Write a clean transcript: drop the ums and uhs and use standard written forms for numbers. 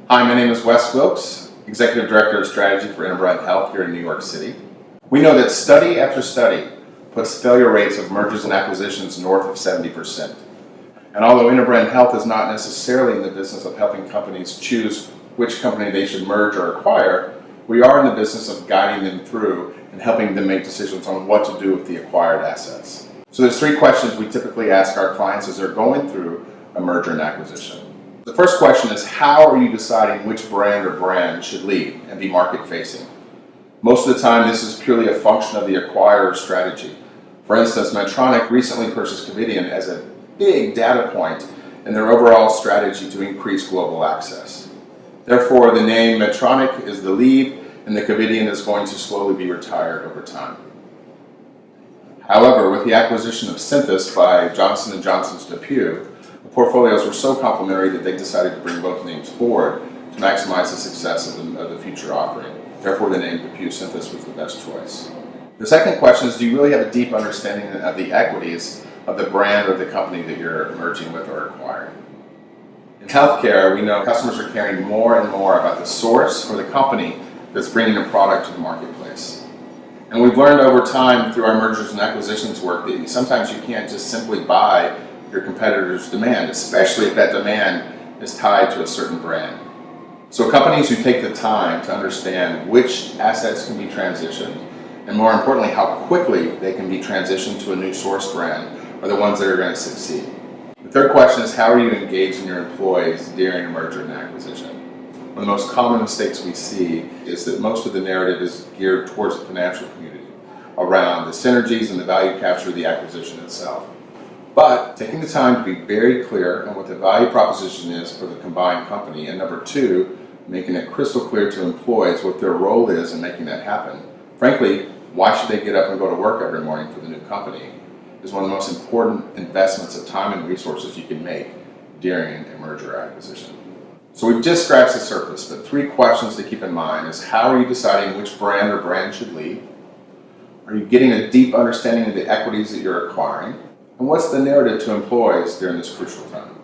Hi, my name is Wes Wilkes, Executive Director of Strategy for InterbrandHealth here in New York City. We know that study after study puts failure rates of mergers and acquisitions north of 70%. And although InterbrandHealth is not necessarily in the business of helping companies choose which company they should merge or acquire, we are in the business of guiding them through and helping them make decisions on what to do with the acquired assets. So there's three questions we typically ask our clients as they're going through a merger and acquisition. The first question is, how are you deciding which brand or brands should lead and be market facing? Most of the time this is purely a function of the acquirer's strategy. For instance, Medtronic recently purchased Covidien as a big data point in their overall strategy to increase global access. Therefore, the name Medtronic is the lead and the Covidien is going to slowly be retired over time. However, with the acquisition of Synthes by Johnson & Johnson's DePuy, the portfolios were so complementary that they decided to bring both names forward to maximize the success of the future offering. Therefore, the name DePuy Synthes was the best choice. The second question is, do you really have a deep understanding of the equities of the brand or the company that you're merging with or acquiring? In healthcare, we know customers are caring more and more about the source or the company that's bringing a product to the marketplace. And we've learned over time through our mergers and acquisitions work that sometimes you can't just simply buy your competitor's demand, especially if that demand is tied to a certain brand. So companies who take the time to understand which assets can be transitioned, and more importantly, how quickly they can be transitioned to a new source brand, are the ones that are going to succeed. The third question is, how are you engaging your employees during a merger and acquisition? One of the most common mistakes we see is that most of the narrative is geared towards the financial community around the synergies and the value capture of the acquisition itself. But taking the time to be very clear on what the value proposition is for the combined company, and number two, making it crystal clear to employees what their role is in making that happen. Frankly, why should they get up and go to work every morning for the new company, is one of the most important investments of time and resources you can make during a merger or acquisition. So we've just scratched the surface, but three questions to keep in mind is, how are you deciding which brand or brand should lead? Are you getting a deep understanding of the equities that you're acquiring? And what's the narrative to employees during this crucial time?